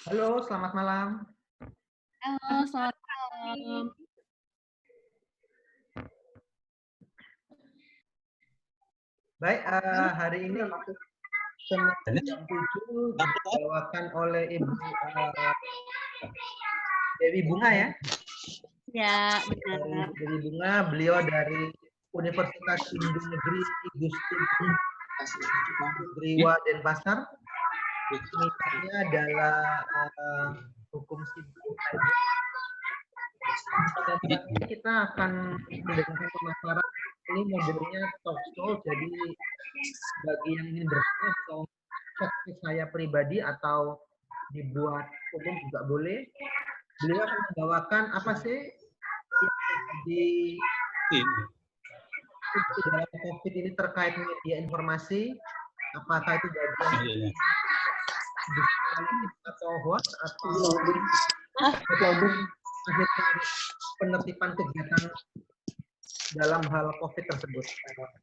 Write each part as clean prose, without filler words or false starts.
Halo, selamat malam. Halo, selamat malam. Baik, hari ini Senin jam 7 dibawakan oleh Ibu Dewi Bunga ya. Ya, benar. Dewi Bunga, beliau dari Universitas Hindu Negeri Igusti Griwa Denpasar. Misalnya adalah hukum siber. Kita akan mendengarkan pemaparan ini modelnya talk show, jadi bagi yang ingin bertanya bisa chat ke saya pribadi atau dibuat umum juga boleh. Beliau akan membawakan apa sih di dalam COVID ini terkait media informasi, apakah itu bagian atau hoax atau penertiban kegiatan dalam hal COVID tersebut.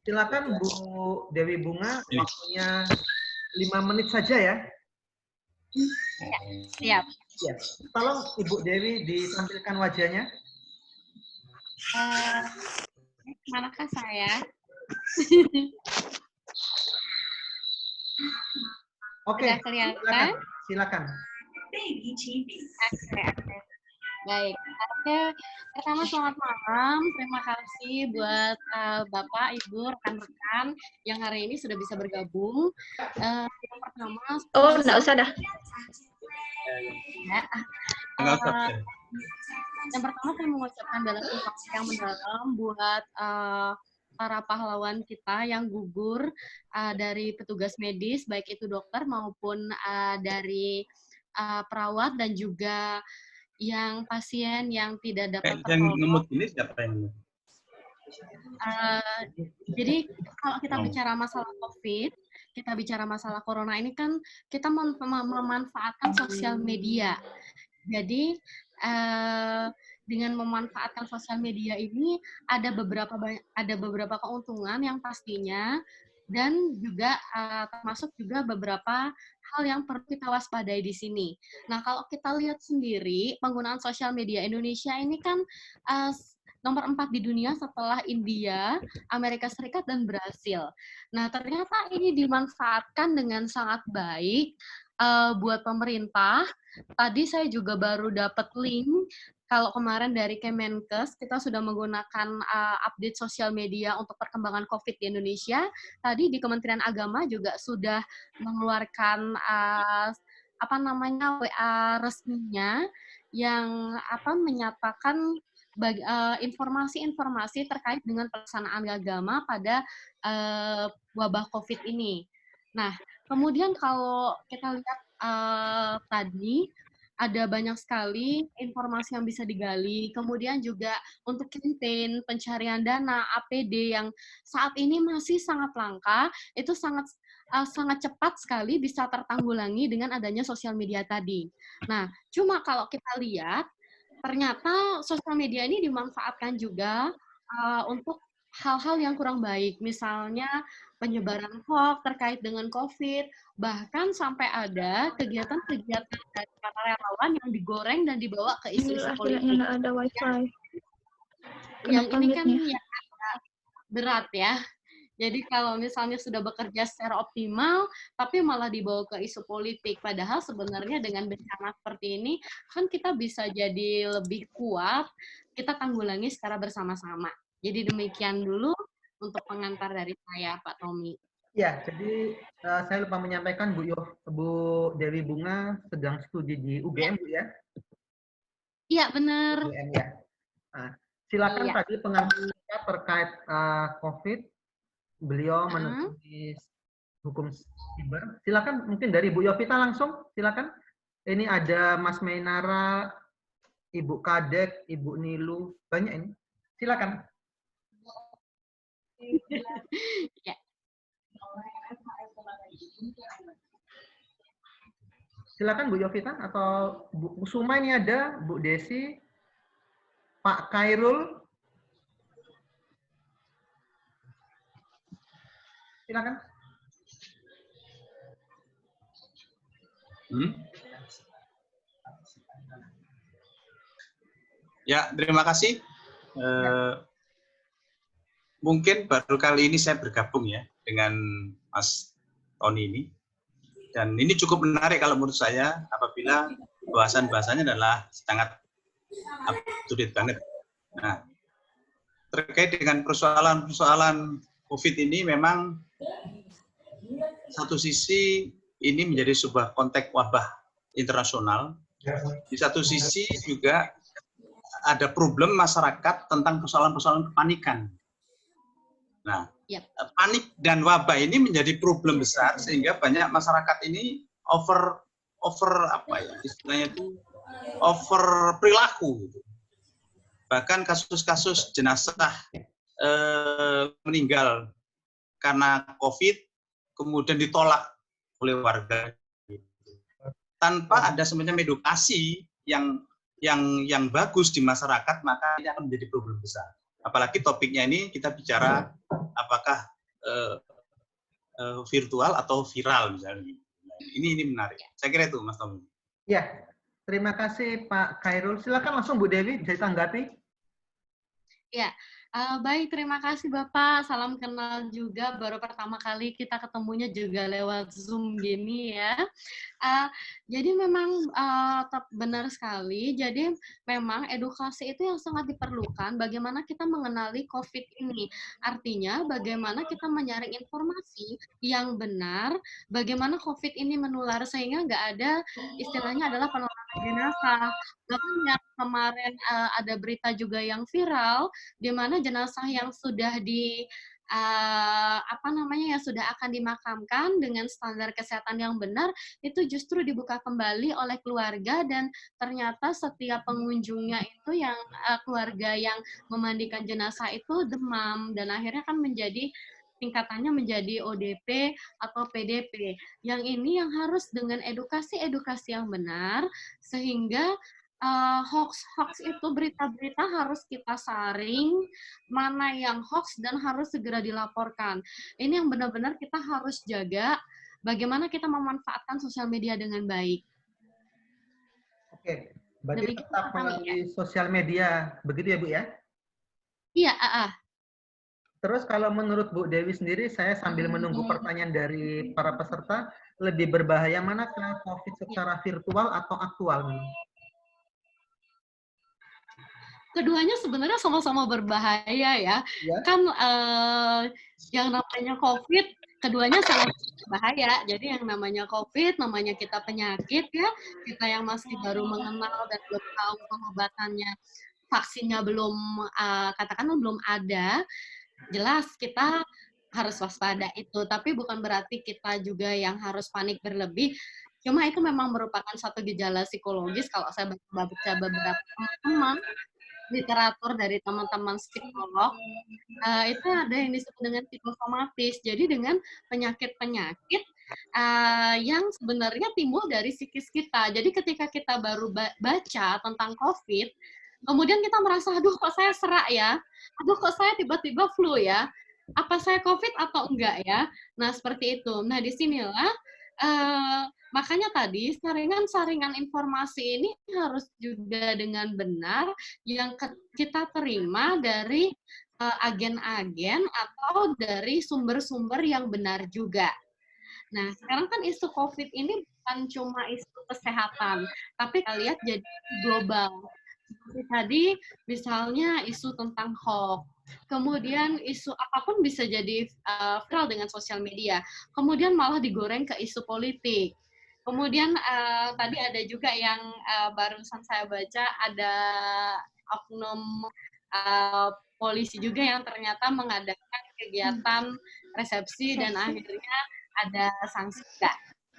Silakan Bu Dewi Bunga, waktunya 5 menit saja ya. Siap. Ya, tolong Ibu Dewi ditampilkan wajahnya. Manakah saya? Oke, Sudah kelihatan? silakan. Baik. Pertama selamat malam. Terima kasih buat Bapak, Ibu, rekan-rekan yang hari ini sudah bisa bergabung. Yang pertama. Enggak usah dah. Yang pertama saya mengucapkan bela sungkawa yang mendalam buat para pahlawan kita yang gugur dari petugas medis, baik itu dokter maupun dari perawat dan juga yang pasien yang tidak dapat tertolong. Yang ngemut ini siapa yang ngemut? Jadi kalau kita bicara masalah COVID, kita bicara masalah corona ini kan kita memanfaatkan sosial media. Jadi dengan memanfaatkan sosial media ini ada beberapa keuntungan yang pastinya dan juga termasuk juga beberapa hal yang perlu kita waspadai di sini. Nah, kalau kita lihat sendiri penggunaan sosial media Indonesia ini kan nomor 4 di dunia setelah India, Amerika Serikat, dan Brasil. Nah, ternyata ini dimanfaatkan dengan sangat baik buat pemerintah. Tadi saya juga baru dapat link, kalau kemarin dari Kemenkes, kita sudah menggunakan update sosial media untuk perkembangan COVID di Indonesia. Tadi di Kementerian Agama juga sudah mengeluarkan WA resminya yang menyatakan informasi-informasi terkait dengan pelaksanaan agama pada wabah COVID ini. Nah, kemudian kalau kita lihat tadi ada banyak sekali informasi yang bisa digali. Kemudian juga untuk campaign pencarian dana APD yang saat ini masih sangat langka, itu sangat cepat sekali bisa tertanggulangi dengan adanya sosial media tadi. Nah, cuma kalau kita lihat ternyata sosial media ini dimanfaatkan juga untuk hal-hal yang kurang baik, misalnya penyebaran hoax terkait dengan COVID, bahkan sampai ada kegiatan-kegiatan dari para relawan yang digoreng dan dibawa ke isu-isu politik. Nggak ada wifi. Yang ini kan yang agak berat ya. Jadi kalau misalnya sudah bekerja secara optimal, tapi malah dibawa ke isu politik. Padahal sebenarnya dengan bencana seperti ini, kan kita bisa jadi lebih kuat, kita tanggulangi secara bersama-sama. Jadi demikian dulu untuk pengantar dari saya, Pak Tommy. Ya, jadi saya lupa menyampaikan Bu Dewi Bunga sedang studi di UGM, Bu ya? Iya, benar. UGM ya. Nah, silakan tadi pengantar terkait COVID. Beliau menulis hukum siber. Silakan mungkin dari Bu Yovita langsung, silakan. Ini ada Mas Mainara, Ibu Kadek, Ibu Nilu, banyak ini. Silakan. Ya. Silakan Bu Yovita atau Bu Suma, ini ada, Bu Desi, Pak Khairul. Silakan. Ya, terima kasih. Mungkin baru kali ini saya bergabung ya dengan Mas Tony ini. Dan ini cukup menarik kalau menurut saya apabila bahasan-bahasanya adalah sangat up to date banget. Nah, terkait dengan persoalan-persoalan COVID ini memang satu sisi ini menjadi sebuah konteks wabah internasional. Di satu sisi juga ada problem masyarakat tentang persoalan-persoalan kepanikan. Nah, panik dan wabah ini menjadi problem besar sehingga banyak masyarakat ini over apa ya istilahnya itu over perilaku. Bahkan kasus-kasus jenazah meninggal karena COVID kemudian ditolak oleh warga tanpa ada semacam edukasi yang bagus di masyarakat, maka ini akan menjadi problem besar. Apalagi topiknya ini kita bicara apakah virtual atau viral misalnya. Ini menarik. Saya kira itu, Mas Tommy. Ya, terima kasih Pak Khairul. Silakan langsung Bu Dewi bisa ditanggapi. Ya, baik, terima kasih Bapak. Salam kenal juga. Baru pertama kali kita ketemunya juga lewat Zoom gini ya. Jadi memang benar sekali. Jadi memang edukasi itu yang sangat diperlukan. Bagaimana kita mengenali COVID ini. Artinya bagaimana kita menyaring informasi yang benar. Bagaimana COVID ini menular sehingga nggak ada istilahnya adalah penularan jenazah. Bahkan yang kemarin ada berita juga yang viral di mana jenazah yang sudah yang sudah akan dimakamkan dengan standar kesehatan yang benar itu justru dibuka kembali oleh keluarga dan ternyata setiap pengunjungnya itu yang keluarga yang memandikan jenazah itu demam dan akhirnya kan menjadi tingkatannya menjadi ODP atau PDP. Yang ini yang harus dengan edukasi yang benar sehingga hoax itu berita-berita harus kita saring mana yang hoax dan harus segera dilaporkan. Ini yang benar-benar kita harus jaga bagaimana kita memanfaatkan sosial media dengan baik. Oke, berarti tetap melalui sosial media, begitu ya Bu ya? Iya, Terus kalau menurut Bu Dewi sendiri, saya sambil menunggu pertanyaan dari para peserta, lebih berbahaya manakah COVID secara virtual atau aktual? Keduanya sebenarnya sama-sama berbahaya ya. Kan yang namanya COVID, keduanya sangat berbahaya. Jadi yang namanya COVID, namanya kita penyakit ya, kita yang masih baru mengenal dan belum tahu pengobatannya, vaksinnya belum, katakanlah belum ada, jelas kita harus waspada itu. Tapi bukan berarti kita juga yang harus panik berlebih. Cuma itu memang merupakan satu gejala psikologis kalau saya baca beberapa teman-teman literatur dari teman-teman psikolog, itu ada yang disebut dengan psikosomatis. Jadi dengan penyakit-penyakit yang sebenarnya timbul dari psikis kita. Jadi ketika kita baru baca tentang COVID, kemudian kita merasa, aduh kok saya serak ya, aduh kok saya tiba-tiba flu ya, apa saya COVID atau enggak ya? Nah seperti itu. Nah disinilah makanya tadi saringan informasi ini harus juga dengan benar yang kita terima dari agen-agen atau dari sumber-sumber yang benar juga. Nah, sekarang kan isu COVID ini bukan cuma isu kesehatan, tapi kita lihat jadi global. Seperti tadi, misalnya isu tentang hoax, kemudian isu apapun bisa jadi viral dengan sosial media, kemudian malah digoreng ke isu politik. Kemudian tadi ada juga yang barusan saya baca, ada oknum polisi juga yang ternyata mengadakan kegiatan resepsi dan akhirnya ada sanksi enggak.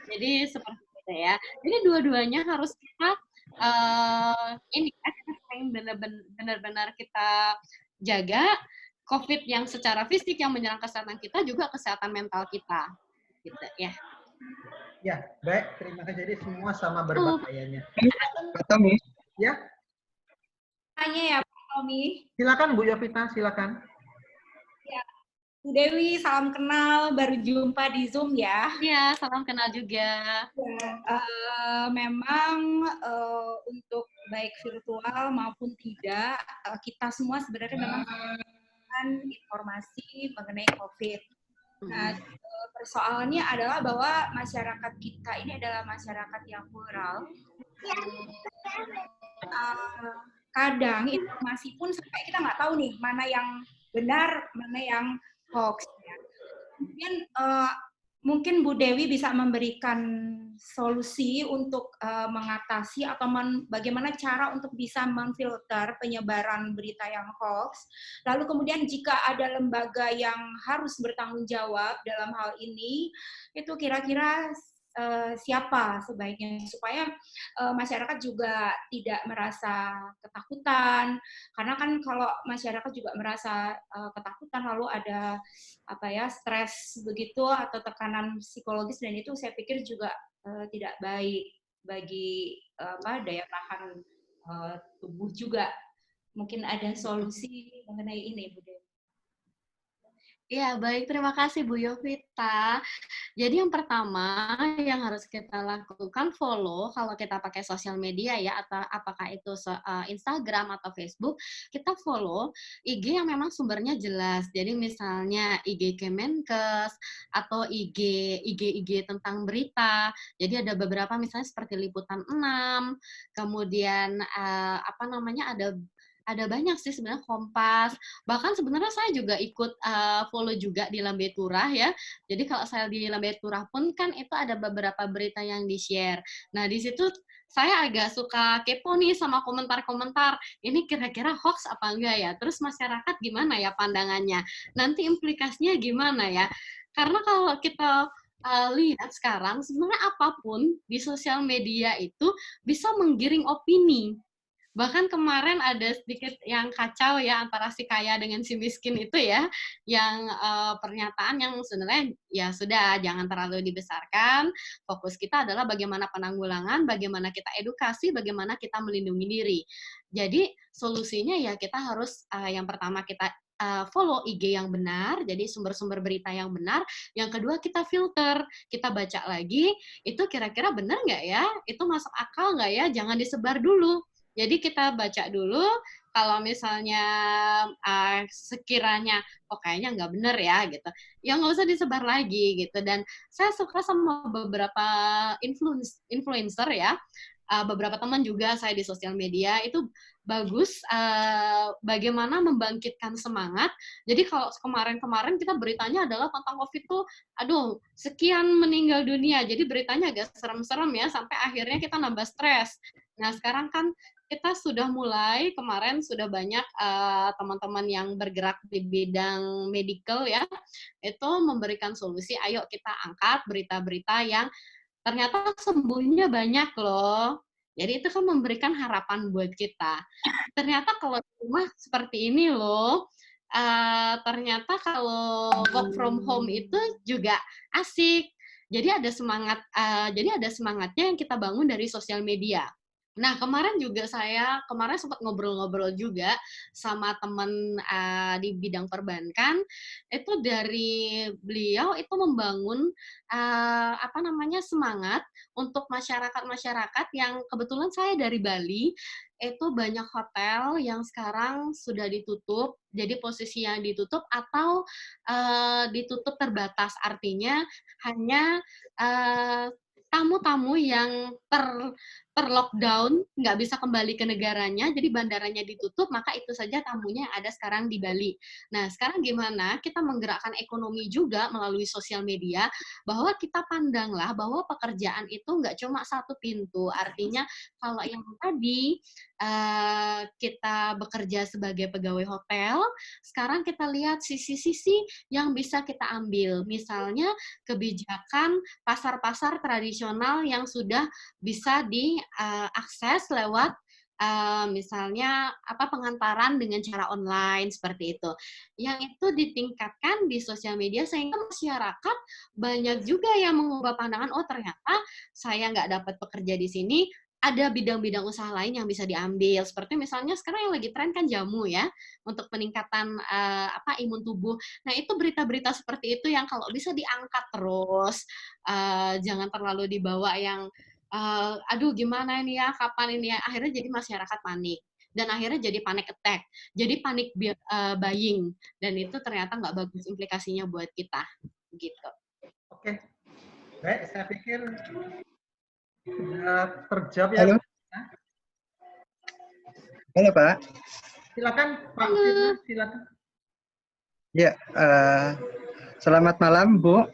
Jadi seperti itu ya. Jadi dua-duanya harus kita benar-benar kita jaga COVID yang secara fisik yang menyerang kesehatan kita juga kesehatan mental kita, gitu ya. Ya, baik. Terima kasih. Jadi semua sama berbahayanya. Pak Tommy. Ya. Tanya ya Pak Tommy. Silakan Bu Yovita, silakan. Ya, Bu Dewi, salam kenal, baru jumpa di Zoom ya. Iya, salam kenal juga. Memang untuk baik virtual maupun tidak, kita semua sebenarnya memang membutuhkan informasi mengenai COVID. Nah, persoalannya adalah bahwa masyarakat kita ini adalah masyarakat yang plural. Kadang informasi pun sampai kita nggak tahu nih mana yang benar, mana yang hoax. Ya. Mungkin Bu Dewi bisa memberikan solusi untuk mengatasi atau bagaimana cara untuk bisa memfilter penyebaran berita yang hoax. Lalu kemudian jika ada lembaga yang harus bertanggung jawab dalam hal ini, itu kira-kira siapa sebaiknya supaya masyarakat juga tidak merasa ketakutan, karena kan kalau masyarakat juga merasa ketakutan lalu ada stres begitu atau tekanan psikologis, dan itu saya pikir juga tidak baik bagi daya tahan tubuh juga. Mungkin ada solusi mengenai ini, Bu Dewi. Ya, baik. Terima kasih, Bu Yovita. Jadi yang pertama yang harus kita lakukan, follow kalau kita pakai sosial media ya, atau apakah itu Instagram atau Facebook, kita follow IG yang memang sumbernya jelas. Jadi misalnya IG Kemenkes atau IG tentang berita. Jadi ada beberapa misalnya seperti Liputan 6, kemudian ada banyak sih sebenarnya, Kompas. Bahkan sebenarnya saya juga ikut follow juga di Lambe Turah ya. Jadi kalau saya di Lambe Turah pun kan itu ada beberapa berita yang di-share. Nah, di situ saya agak suka kepo nih sama komentar-komentar. Ini kira-kira hoax apa enggak ya? Terus masyarakat gimana ya pandangannya? Nanti implikasinya gimana ya? Karena kalau kita lihat sekarang, sebenarnya apapun di sosial media itu bisa menggiring opini. Bahkan kemarin ada sedikit yang kacau ya antara si kaya dengan si miskin itu ya, yang pernyataan yang sebenarnya ya sudah, jangan terlalu dibesarkan. Fokus kita adalah bagaimana penanggulangan, bagaimana kita edukasi, bagaimana kita melindungi diri. Jadi solusinya ya kita harus yang pertama kita follow IG yang benar, jadi sumber-sumber berita yang benar. Yang kedua kita filter, kita baca lagi, itu kira-kira benar nggak ya? Itu masuk akal nggak ya? Jangan disebar dulu. Jadi kita baca dulu, kalau misalnya sekiranya kayaknya nggak bener ya gitu, ya nggak usah disebar lagi gitu. Dan saya suka sama beberapa influencer ya, beberapa teman juga saya di sosial media itu bagus bagaimana membangkitkan semangat. Jadi kalau kemarin kita beritanya adalah tentang COVID tuh, aduh sekian meninggal dunia, jadi beritanya agak serem-serem ya, sampai akhirnya kita nambah stres. Nah sekarang kan kita sudah mulai, kemarin sudah banyak teman-teman yang bergerak di bidang medical ya, itu memberikan solusi, ayo kita angkat berita-berita yang ternyata sembuhnya banyak loh. Jadi itu kan memberikan harapan buat kita. Ternyata kalau di rumah seperti ini loh, ternyata kalau work from home itu juga asik. Jadi ada semangatnya yang kita bangun dari sosial media. Nah, kemarin sempat ngobrol-ngobrol juga sama teman di bidang perbankan. Itu dari beliau itu membangun semangat untuk masyarakat yang kebetulan saya dari Bali, itu banyak hotel yang sekarang sudah ditutup. Jadi posisi yang ditutup atau ditutup terbatas, artinya hanya tamu-tamu yang ter-lockdown, nggak bisa kembali ke negaranya, jadi bandaranya ditutup, maka itu saja tamunya yang ada sekarang di Bali. Nah, sekarang gimana kita menggerakkan ekonomi juga melalui sosial media, bahwa kita pandanglah bahwa pekerjaan itu nggak cuma satu pintu, artinya kalau yang tadi kita bekerja sebagai pegawai hotel, sekarang kita lihat sisi-sisi yang bisa kita ambil, misalnya kebijakan pasar-pasar tradisional yang sudah bisa diakses lewat misalnya pengantaran dengan cara online seperti itu. Yang itu ditingkatkan di sosial media sehingga masyarakat banyak juga yang mengubah pandangan, oh ternyata saya nggak dapat pekerja di sini, ada bidang-bidang usaha lain yang bisa diambil. Seperti misalnya sekarang yang lagi tren kan jamu ya, untuk peningkatan imun tubuh. Nah, itu berita-berita seperti itu yang kalau bisa diangkat terus, jangan terlalu dibawa yang aduh gimana ini ya, kapan ini ya, akhirnya jadi masyarakat panik. Dan akhirnya jadi panic attack, jadi panik buying, dan itu ternyata nggak bagus implikasinya buat kita, gitu. Oke, baik, saya pikir sudah terjawab ya. Halo. Halo Pak. Silakan Pak Firna, silakan. Ya, selamat malam Bu.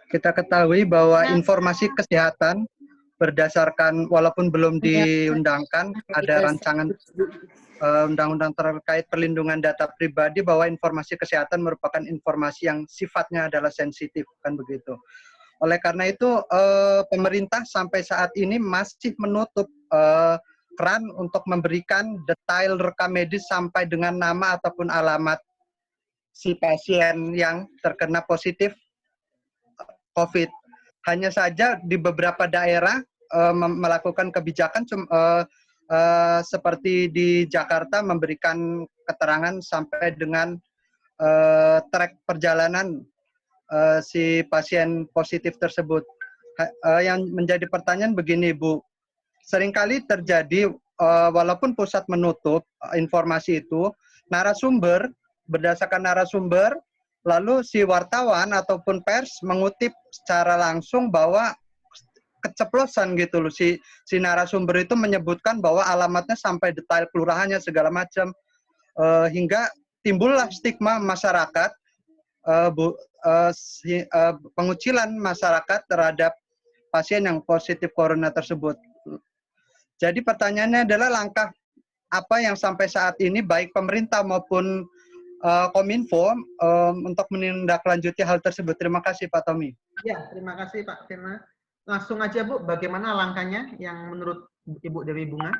Kita ketahui bahwa informasi kesehatan berdasarkan walaupun belum diundangkan ada rancangan undang-undang terkait perlindungan data pribadi bahwa informasi kesehatan merupakan informasi yang sifatnya adalah sensitif, kan begitu. Oleh karena itu pemerintah sampai saat ini masih menutup keran untuk memberikan detail rekam medis sampai dengan nama ataupun alamat si pasien yang terkena positif COVID. Hanya saja di beberapa daerah melakukan kebijakan seperti di Jakarta memberikan keterangan sampai dengan track perjalanan si pasien positif tersebut. Yang menjadi pertanyaan begini Bu, seringkali terjadi walaupun pusat menutup informasi itu, narasumber berdasarkan narasumber, lalu si wartawan ataupun pers mengutip secara langsung bahwa keceplosan gitu loh, si narasumber itu menyebutkan bahwa alamatnya sampai detail kelurahannya segala macam, hingga timbullah stigma masyarakat, pengucilan masyarakat terhadap pasien yang positif corona tersebut. Jadi pertanyaannya adalah langkah apa yang sampai saat ini baik pemerintah maupun Kominfo untuk menindaklanjuti hal tersebut. Terima kasih Pak Tommy. Ya, terima kasih Pak Firna. Langsung aja Bu, bagaimana langkahnya yang menurut Ibu Dewi Bunga?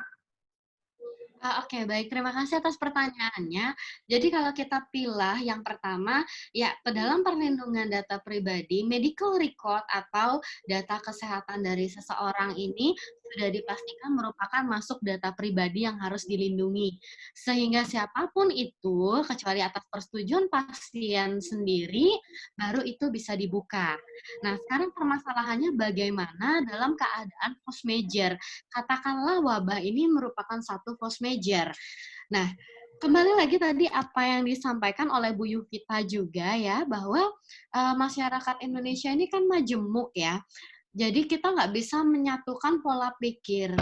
Oke, baik. Terima kasih atas pertanyaannya. Jadi kalau kita pilih yang pertama, ya dalam perlindungan data pribadi, medical record atau data kesehatan dari seseorang ini sudah dipastikan merupakan masuk data pribadi yang harus dilindungi. Sehingga siapapun itu, kecuali atas persetujuan pasien sendiri, baru itu bisa dibuka. Nah, sekarang permasalahannya bagaimana dalam keadaan force majeure. Katakanlah wabah ini merupakan satu force majeure. Nah, kembali lagi tadi apa yang disampaikan oleh Bu Yuvita juga ya, bahwa masyarakat Indonesia ini kan majemuk ya. Jadi kita nggak bisa menyatukan pola pikir.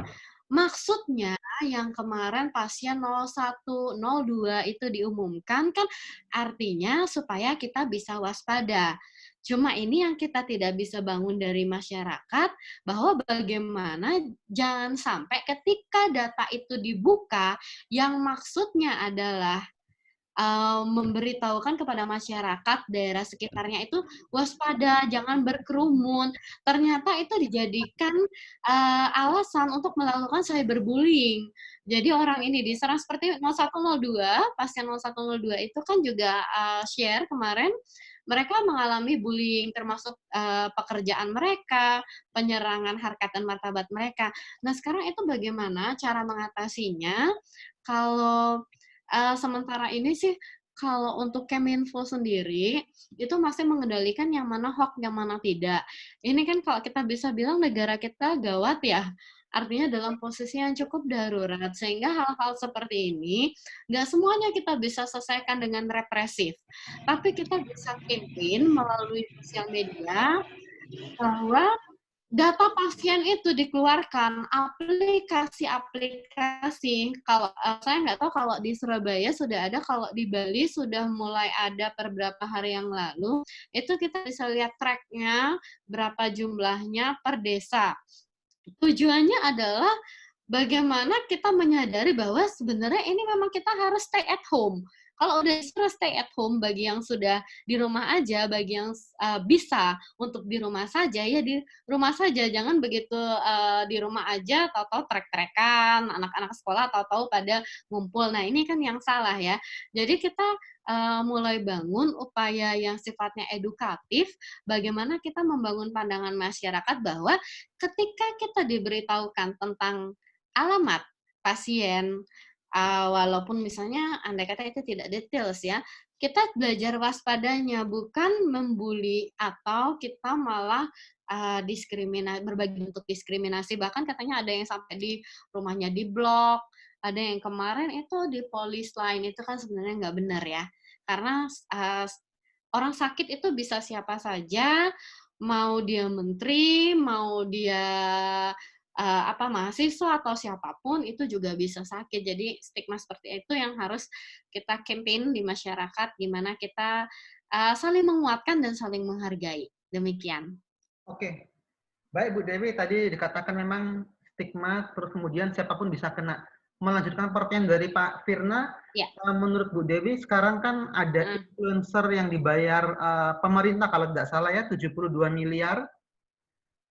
Maksudnya yang kemarin pasien 01, 02 itu diumumkan kan artinya supaya kita bisa waspada. Cuma ini yang kita tidak bisa bangun dari masyarakat, bahwa bagaimana jangan sampai ketika data itu dibuka, yang maksudnya adalah memberitahukan kepada masyarakat daerah sekitarnya itu waspada, jangan berkerumun. Ternyata itu dijadikan alasan untuk melakukan cyberbullying. Jadi orang ini diserang seperti 0102, pasien 0102 itu kan juga share kemarin, mereka mengalami bullying termasuk pekerjaan mereka, penyerangan harkat dan martabat mereka. Nah, sekarang itu bagaimana cara mengatasinya? Kalau sementara ini sih, kalau untuk Keminfo sendiri, itu masih mengendalikan yang mana hoax, yang mana tidak. Ini kan kalau kita bisa bilang negara kita gawat ya, artinya dalam posisi yang cukup darurat, sehingga hal-hal seperti ini, nggak semuanya kita bisa selesaikan dengan represif. Tapi kita bisa campaign melalui sosial media, bahwa data pasien itu dikeluarkan, aplikasi-aplikasi. Kalau saya nggak tahu kalau di Surabaya sudah ada, kalau di Bali sudah mulai ada beberapa hari yang lalu. Itu kita bisa lihat track-nya, berapa jumlahnya per desa. Tujuannya adalah bagaimana kita menyadari bahwa sebenarnya ini memang kita harus stay at home. Kalau udah disuruh stay at home, bagi yang sudah di rumah aja, bagi yang bisa untuk di rumah saja, ya di rumah saja. Jangan begitu di rumah aja, tahu-tahu trek-trekan, anak-anak sekolah tahu-tahu pada ngumpul. Nah, ini kan yang salah ya. Jadi kita mulai bangun upaya yang sifatnya edukatif, bagaimana kita membangun pandangan masyarakat bahwa ketika kita diberitahukan tentang alamat pasien, walaupun misalnya andai kata itu tidak details ya, kita belajar waspadanya, bukan membuli atau kita malah berbagai bentuk diskriminasi. Bahkan katanya ada yang sampai di rumahnya diblok, ada yang kemarin itu di polis lain, itu kan sebenarnya nggak benar ya. Karena orang sakit itu bisa siapa saja, mau dia menteri, mau dia mahasiswa atau siapapun itu juga bisa sakit. Jadi stigma seperti itu yang harus kita campaign di masyarakat, gimana kita saling menguatkan dan saling menghargai. Demikian. Oke, baik Bu Dewi, tadi dikatakan memang stigma, terus kemudian siapapun bisa kena. Melanjutkan pertanyaan dari Pak Firna, ya. Menurut Bu Dewi, sekarang kan ada influencer yang dibayar pemerintah, kalau tidak salah ya, 72 miliar,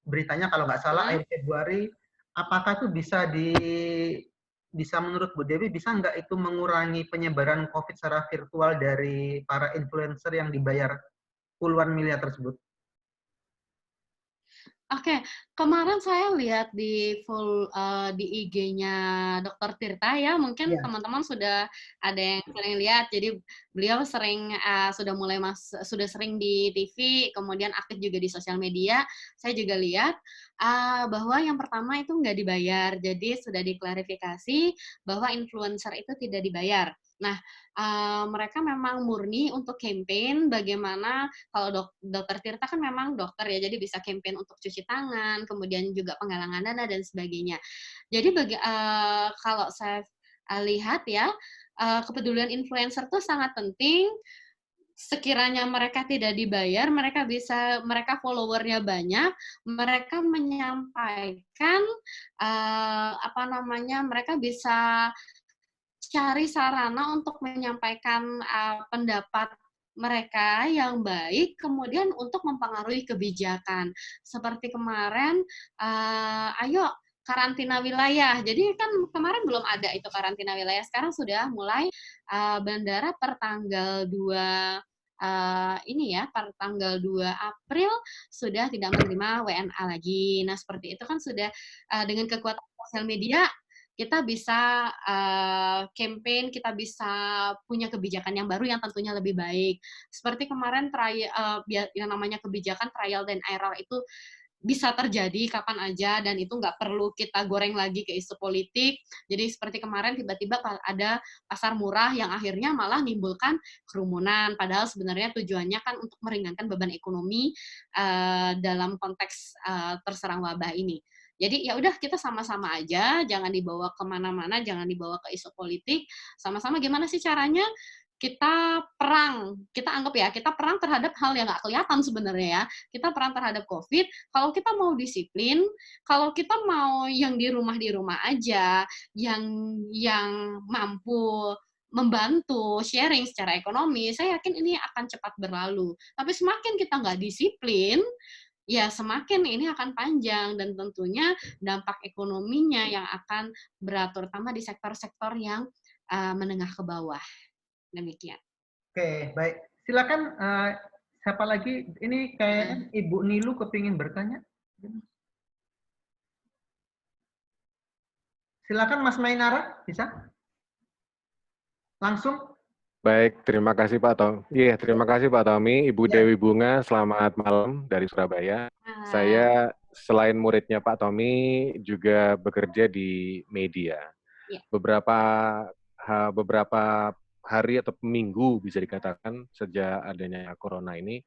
beritanya kalau nggak salah, akhir Februari. Apakah itu bisa menurut Bu Dewi, bisa nggak itu mengurangi penyebaran COVID secara virtual dari para influencer yang dibayar puluhan miliar tersebut? Oke, kemarin saya lihat di IG-nya Dr. Tirta ya, mungkin teman-teman sudah ada yang sering lihat. Jadi beliau sudah sering di TV, kemudian aktif juga di sosial media. Saya juga lihat bahwa yang pertama itu nggak dibayar. Jadi sudah diklarifikasi bahwa influencer itu tidak dibayar. Nah, mereka memang murni untuk campaign bagaimana, kalau Dr. Tirta kan memang dokter ya, jadi bisa campaign untuk cuci tangan, kemudian juga penggalangan dana dan sebagainya. Jadi kalau saya lihat ya, kepedulian influencer itu sangat penting. Sekiranya mereka tidak dibayar, mereka followernya banyak, mereka menyampaikan mereka bisa cari sarana untuk menyampaikan pendapat mereka yang baik, kemudian untuk mempengaruhi kebijakan. Seperti kemarin, ayo karantina wilayah. Jadi kan kemarin belum ada itu karantina wilayah, sekarang sudah mulai bandara per tanggal 2 per tanggal 2 April sudah tidak menerima WNA lagi. Nah, seperti itu kan sudah dengan kekuatan sosial media kita bisa campaign, kita bisa punya kebijakan yang baru yang tentunya lebih baik. Seperti kemarin yang namanya kebijakan trial dan error itu bisa terjadi kapan aja dan itu nggak perlu kita goreng lagi ke isu politik. Jadi seperti kemarin tiba-tiba ada pasar murah yang akhirnya malah menimbulkan kerumunan. Padahal sebenarnya tujuannya kan untuk meringankan beban ekonomi dalam konteks terserang wabah ini. Jadi ya udah kita sama-sama aja, jangan dibawa kemana-mana, jangan dibawa ke isu politik. Sama-sama gimana sih caranya? Kita anggap ya, kita perang terhadap hal yang nggak kelihatan sebenarnya ya. Kita perang terhadap COVID, kalau kita mau disiplin, kalau kita mau yang di rumah aja, yang mampu membantu sharing secara ekonomi, saya yakin ini akan cepat berlalu. Tapi semakin kita nggak disiplin, ya semakin ini akan panjang dan tentunya dampak ekonominya yang akan berat, terutama di sektor-sektor yang menengah ke bawah. Demikian. Oke, baik. Silakan siapa lagi? Ini kayak Ibu Nilu kepingin bertanya. Silakan Mas Mainara, bisa? Langsung. Baik, terima kasih Pak Tommy. Iya, terima kasih Pak Tommy. Ibu Dewi Bunga, selamat malam dari Surabaya. Saya selain muridnya Pak Tommy juga bekerja di media. Beberapa hari atau minggu bisa dikatakan sejak adanya corona ini,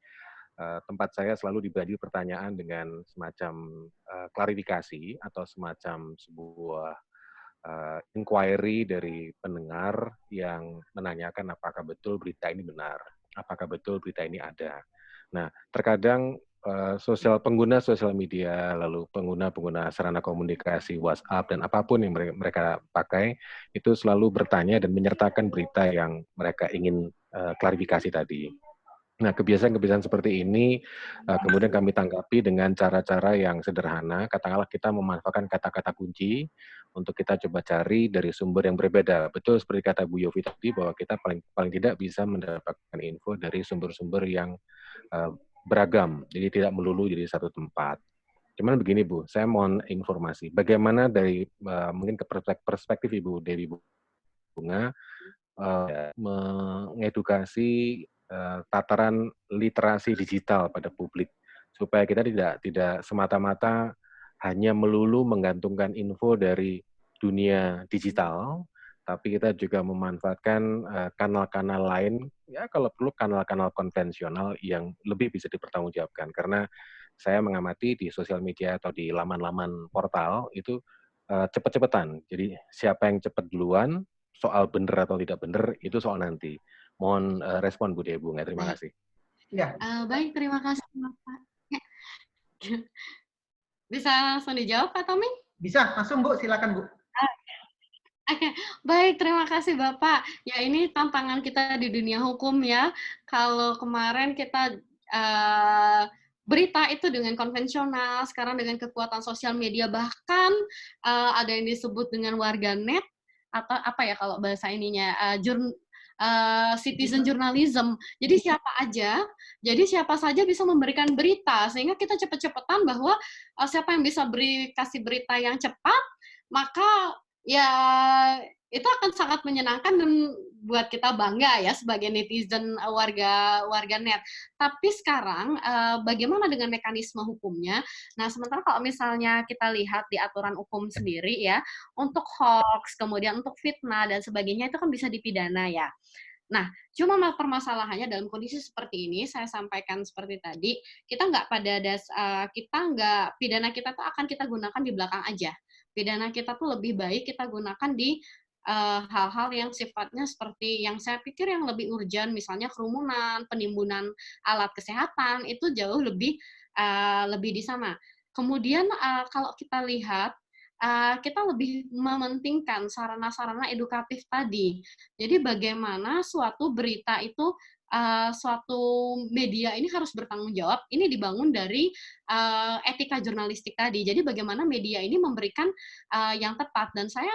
tempat saya selalu diberi pertanyaan dengan semacam klarifikasi atau semacam sebuah inquiry dari pendengar yang menanyakan apakah betul berita ini benar, apakah betul berita ini ada. Nah, terkadang pengguna sosial media, lalu pengguna sarana komunikasi WhatsApp dan apapun yang mereka pakai itu selalu bertanya dan menyertakan berita yang mereka ingin klarifikasi tadi. Nah, kebiasaan-kebiasaan seperti ini kemudian kami tanggapi dengan cara-cara yang sederhana. Katakanlah kita memanfaatkan kata-kata kunci untuk kita coba cari dari sumber yang berbeda. Betul seperti kata Bu Yofi tadi bahwa kita paling tidak bisa mendapatkan info dari sumber-sumber yang beragam, jadi tidak melulu jadi satu tempat. Cuman begini Bu, saya mohon informasi. Bagaimana dari mungkin ke perspektif Ibu Dewi Bunga mengedukasi tataran literasi digital pada publik supaya kita tidak semata-mata hanya melulu menggantungkan info dari dunia digital, tapi kita juga memanfaatkan kanal-kanal lain, ya kalau perlu kanal-kanal konvensional yang lebih bisa dipertanggungjawabkan. Karena saya mengamati di sosial media atau di laman-laman portal itu cepat-cepatan. Jadi siapa yang cepat duluan, soal benar atau tidak benar itu soal nanti. Mohon respon Bu Dewi Bunga. Terima kasih. Ya. Baik, terima kasih Bapak. Ya. Bisa langsung dijawab Pak Tommy? Bisa, langsung Bu, silakan Bu. Oke, baik, terima kasih Bapak. Ya, ini tantangan kita di dunia hukum ya. Kalau kemarin kita berita itu dengan konvensional, sekarang dengan kekuatan sosial media, bahkan ada yang disebut dengan warganet, atau apa ya kalau bahasa ininya, citizen journalism. Jadi siapa saja bisa memberikan berita, sehingga kita cepet-cepetan bahwa siapa yang bisa kasih berita yang cepat, maka ya itu akan sangat menyenangkan dan buat kita bangga ya sebagai netizen warga net. Tapi sekarang bagaimana dengan mekanisme hukumnya? Nah, sementara kalau misalnya kita lihat di aturan hukum sendiri ya, untuk hoax, kemudian untuk fitnah dan sebagainya itu kan bisa dipidana ya. Nah, cuma permasalahannya dalam kondisi seperti ini, saya sampaikan seperti tadi, kita nggak pidana kita tuh akan kita gunakan di belakang aja. Pidana kita tuh lebih baik kita gunakan di hal-hal yang sifatnya seperti yang saya pikir yang lebih urgent, misalnya kerumunan, penimbunan alat kesehatan, itu jauh lebih di sana. Kemudian kalau kita lihat, kita lebih mementingkan sarana-sarana edukatif tadi. Jadi bagaimana suatu berita itu, suatu media ini harus bertanggung jawab, ini dibangun dari etika jurnalistik tadi. Jadi bagaimana media ini memberikan yang tepat. Dan saya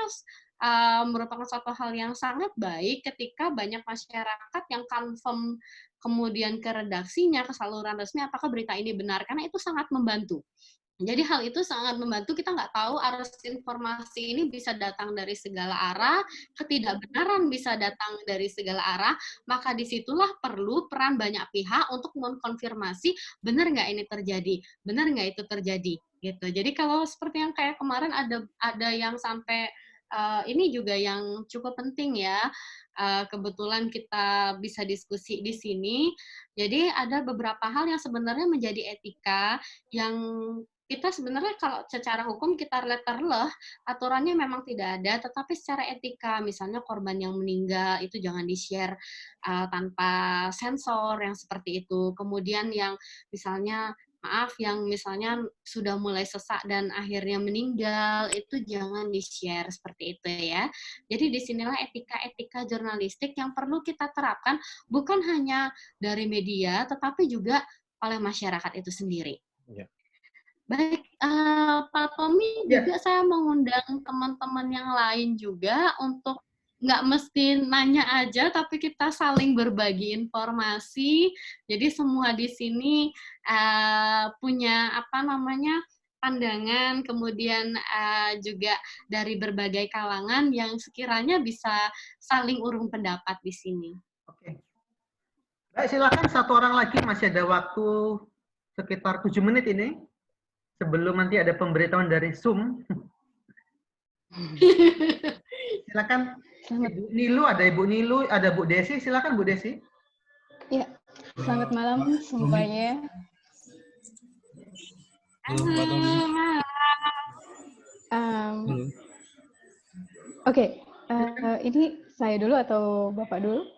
merupakan suatu hal yang sangat baik ketika banyak masyarakat yang confirm kemudian ke redaksinya, ke saluran resmi, apakah berita ini benar, karena itu sangat membantu. Jadi hal itu sangat membantu, kita nggak tahu arus informasi ini bisa datang dari segala arah, ketidakbenaran bisa datang dari segala arah, maka disitulah perlu peran banyak pihak untuk mengkonfirmasi benar nggak ini terjadi, benar nggak itu terjadi, gitu. Jadi kalau seperti yang kayak kemarin ada yang sampai ini juga yang cukup penting ya, kebetulan kita bisa diskusi di sini, jadi ada beberapa hal yang sebenarnya menjadi etika yang kita sebenarnya kalau secara hukum kita letterleh, aturannya memang tidak ada, tetapi secara etika, misalnya korban yang meninggal itu jangan di-share tanpa sensor yang seperti itu. Kemudian yang misalnya yang misalnya sudah mulai sesak dan akhirnya meninggal, itu jangan di-share seperti itu ya. Jadi disinilah etika-etika jurnalistik yang perlu kita terapkan, bukan hanya dari media, tetapi juga oleh masyarakat itu sendiri. Ya. Baik, Pak Tommy, juga saya mengundang teman-teman yang lain juga untuk nggak mesti nanya aja, tapi kita saling berbagi informasi. Jadi semua di sini punya pandangan, kemudian juga dari berbagai kalangan yang sekiranya bisa saling urung pendapat di sini. Oke. Baik, silakan satu orang lagi, masih ada waktu sekitar 7 menit ini. Sebelum nanti ada pemberitahuan dari Zoom. Silakan. Ibu Nilu, ada Ibu Nilu, ada Bu Desi. Silakan Bu Desi. Ya, selamat malam semuanya. Oke, ini saya dulu atau Bapak dulu?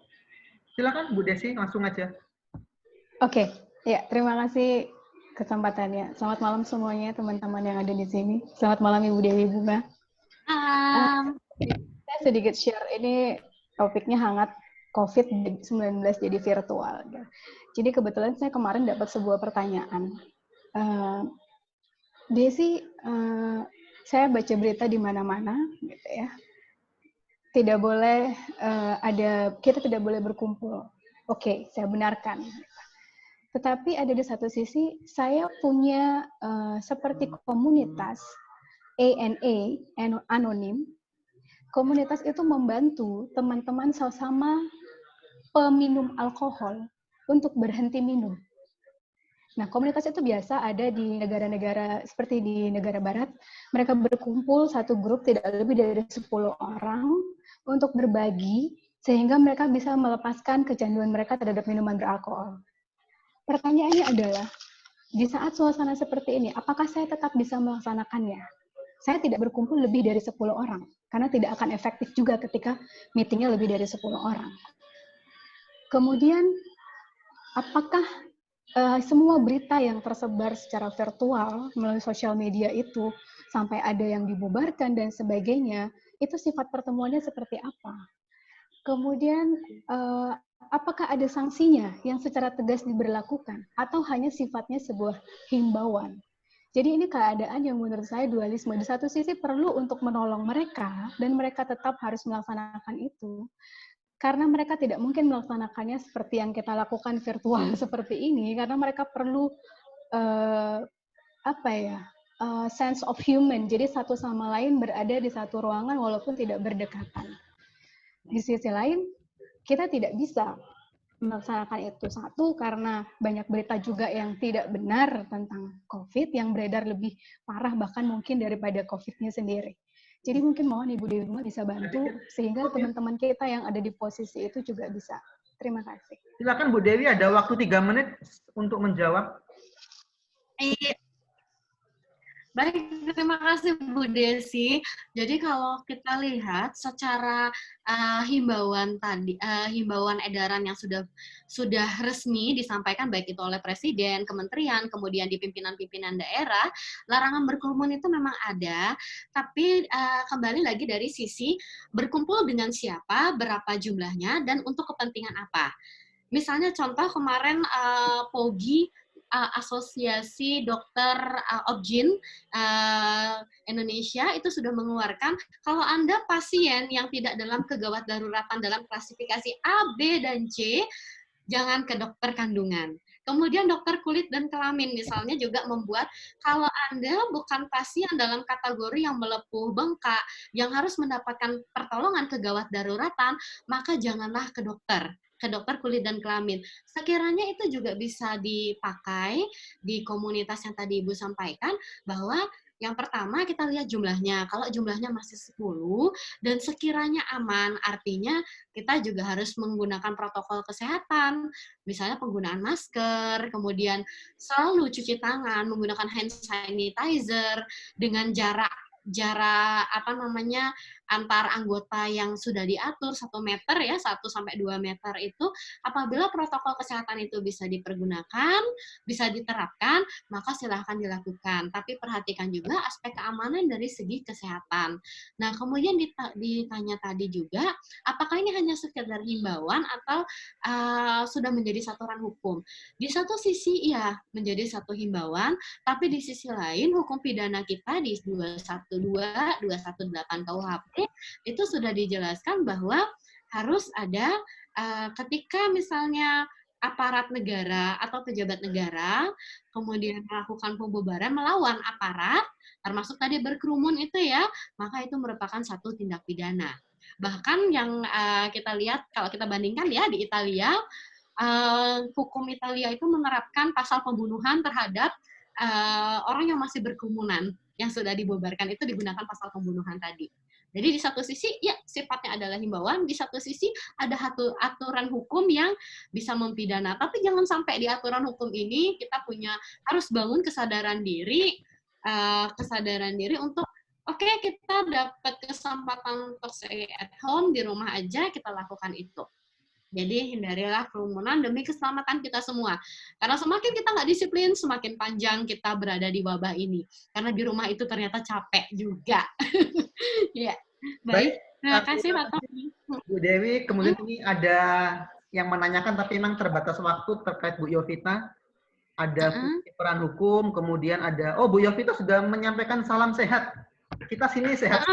Silakan Bu Desi, langsung aja. Oke, ya terima kasih kesempatannya. Selamat malam semuanya teman-teman yang ada di sini. Selamat malam Ibu Dewi Bunga. Saya sedikit share, ini topiknya hangat, COVID-19 jadi virtual. Jadi kebetulan saya kemarin dapat sebuah pertanyaan. Desi, saya baca berita di mana-mana, gitu ya. Tidak boleh kita tidak boleh berkumpul. Oke, saya benarkan. Tetapi ada di satu sisi, saya punya seperti komunitas ANA, anonim. Komunitas itu membantu teman-teman sesama peminum alkohol untuk berhenti minum. Nah, komunitas itu biasa ada di negara-negara seperti di negara barat. Mereka berkumpul satu grup tidak lebih dari 10 orang untuk berbagi sehingga mereka bisa melepaskan kecanduan mereka terhadap minuman beralkohol. Pertanyaannya adalah, di saat suasana seperti ini, apakah saya tetap bisa melaksanakannya? Saya tidak berkumpul lebih dari 10 orang, karena tidak akan efektif juga ketika meetingnya lebih dari 10 orang. Kemudian, apakah semua berita yang tersebar secara virtual melalui sosial media itu, sampai ada yang dibubarkan dan sebagainya, itu sifat pertemuannya seperti apa? Kemudian, apakah ada sanksinya yang secara tegas diberlakukan atau hanya sifatnya sebuah himbauan? Jadi ini keadaan yang menurut saya dualisme. Di satu sisi perlu untuk menolong mereka dan mereka tetap harus melaksanakan itu karena mereka tidak mungkin melaksanakannya seperti yang kita lakukan virtual seperti ini karena mereka perlu sense of human. Jadi satu sama lain berada di satu ruangan walaupun tidak berdekatan. Di sisi lain, kita tidak bisa melaksanakan itu. Satu, karena banyak berita juga yang tidak benar tentang COVID, yang beredar lebih parah bahkan mungkin daripada COVID-nya sendiri. Jadi mungkin mohon Ibu Dewi Bunga bisa bantu, sehingga teman-teman kita yang ada di posisi itu juga bisa. Terima kasih. Silakan Bu Dewi, ada waktu 3 menit untuk menjawab. Baik, terima kasih Bu Desi. Jadi kalau kita lihat secara himbauan tadi, himbauan edaran yang sudah resmi disampaikan baik itu oleh Presiden, Kementerian, kemudian di pimpinan-pimpinan daerah, larangan berkerumun itu memang ada, tapi kembali lagi dari sisi berkumpul dengan siapa, berapa jumlahnya, dan untuk kepentingan apa. Misalnya contoh kemarin POGI, Asosiasi Dokter Objin Indonesia itu sudah mengeluarkan kalau Anda pasien yang tidak dalam kegawat daruratan dalam klasifikasi A, B, dan C, jangan ke dokter kandungan. Kemudian dokter kulit dan kelamin misalnya juga membuat kalau Anda bukan pasien dalam kategori yang melepuh, bengkak, yang harus mendapatkan pertolongan kegawat daruratan, maka janganlah ke dokter kulit dan kelamin. Sekiranya itu juga bisa dipakai di komunitas yang tadi Ibu sampaikan, bahwa yang pertama kita lihat jumlahnya. Kalau jumlahnya masih 10 dan sekiranya aman, artinya kita juga harus menggunakan protokol kesehatan, misalnya penggunaan masker, kemudian selalu cuci tangan, menggunakan hand sanitizer dengan jarak antar anggota yang sudah diatur 1 meter ya, 1-2 meter itu. Apabila protokol kesehatan itu bisa dipergunakan, bisa diterapkan, maka silahkan dilakukan. Tapi perhatikan juga aspek keamanan dari segi kesehatan. Nah, kemudian ditanya tadi juga, apakah ini hanya sekedar himbauan atau sudah menjadi saturan hukum? Di satu sisi ya menjadi satu himbauan, tapi di sisi lain hukum pidana kita di 212, 218 KUHP itu sudah dijelaskan bahwa harus ada ketika misalnya aparat negara atau pejabat negara kemudian melakukan pembubaran melawan aparat, termasuk tadi berkerumun itu ya, maka itu merupakan satu tindak pidana. Bahkan yang kita lihat, kalau kita bandingkan ya di Italia, hukum Italia itu menerapkan pasal pembunuhan terhadap orang yang masih berkerumunan yang sudah dibubarkan, itu digunakan pasal pembunuhan tadi. Jadi di satu sisi ya sifatnya adalah himbauan, di satu sisi ada aturan hukum yang bisa mempidana. Tapi jangan sampai di aturan hukum ini kita harus bangun kesadaran diri untuk oke, kita dapat kesempatan untuk stay at home di rumah aja, kita lakukan itu. Jadi hindarilah kerumunan demi keselamatan kita semua. Karena semakin kita nggak disiplin, semakin panjang kita berada di wabah ini. Karena di rumah itu ternyata capek juga. Ya, baik. Terima kasih Pak Tommy. Bu Dewi, kemudian ini ada yang menanyakan tapi memang terbatas waktu terkait Bu Yovita. Ada peran hukum, kemudian ada, Bu Yovita sudah menyampaikan salam sehat. Kita sini sehat.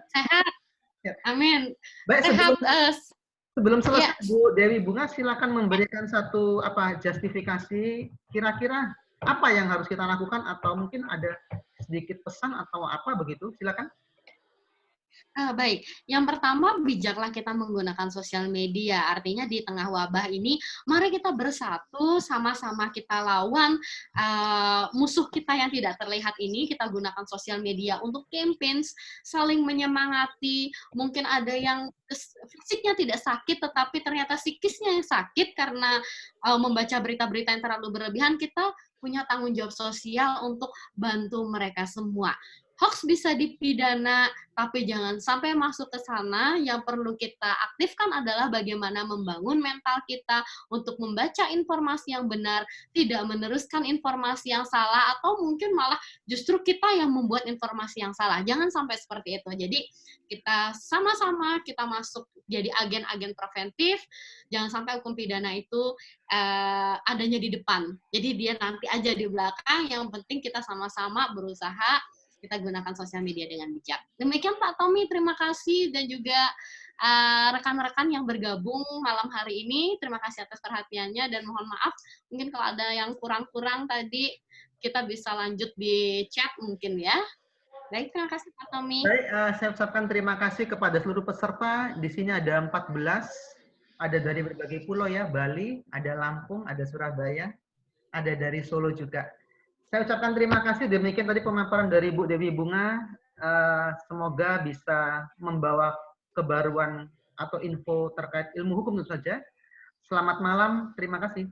Sehat. Amin. Baik, sehat. Sebelum selesai, Bu Dewi Bunga, silakan memberikan satu justifikasi kira-kira apa yang harus kita lakukan atau mungkin ada sedikit pesan atau apa begitu, silakan. Baik, yang pertama bijaklah kita menggunakan sosial media. Artinya di tengah wabah ini, mari kita bersatu, sama-sama kita lawan musuh kita yang tidak terlihat ini. Kita gunakan sosial media untuk campaigns, saling menyemangati. Mungkin ada yang fisiknya tidak sakit, tetapi ternyata psikisnya yang sakit karena membaca berita-berita yang terlalu berlebihan. Kita punya tanggung jawab sosial untuk bantu mereka semua. Hoax bisa dipidana, tapi jangan sampai masuk ke sana. Yang perlu kita aktifkan adalah bagaimana membangun mental kita untuk membaca informasi yang benar, tidak meneruskan informasi yang salah, atau mungkin malah justru kita yang membuat informasi yang salah. Jangan sampai seperti itu. Jadi kita sama-sama kita masuk jadi agen-agen preventif. Jangan sampai hukum pidana itu adanya di depan. Jadi dia nanti aja di belakang. Yang penting kita sama-sama berusaha kita gunakan sosial media dengan bijak. Demikian Pak Tommy, terima kasih, dan juga rekan-rekan yang bergabung malam hari ini. Terima kasih atas perhatiannya, dan mohon maaf mungkin kalau ada yang kurang-kurang tadi, kita bisa lanjut di chat mungkin ya. Baik, terima kasih Pak Tommy. Baik, saya ucapkan terima kasih kepada seluruh peserta. Di sini ada 14, ada dari berbagai pulau ya, Bali, ada Lampung, ada Surabaya, ada dari Solo juga. Saya ucapkan terima kasih. Demikian tadi pemaparan dari Bu Dewi Bunga. Semoga bisa membawa kebaruan atau info terkait ilmu hukum tentu saja. Selamat malam. Terima kasih.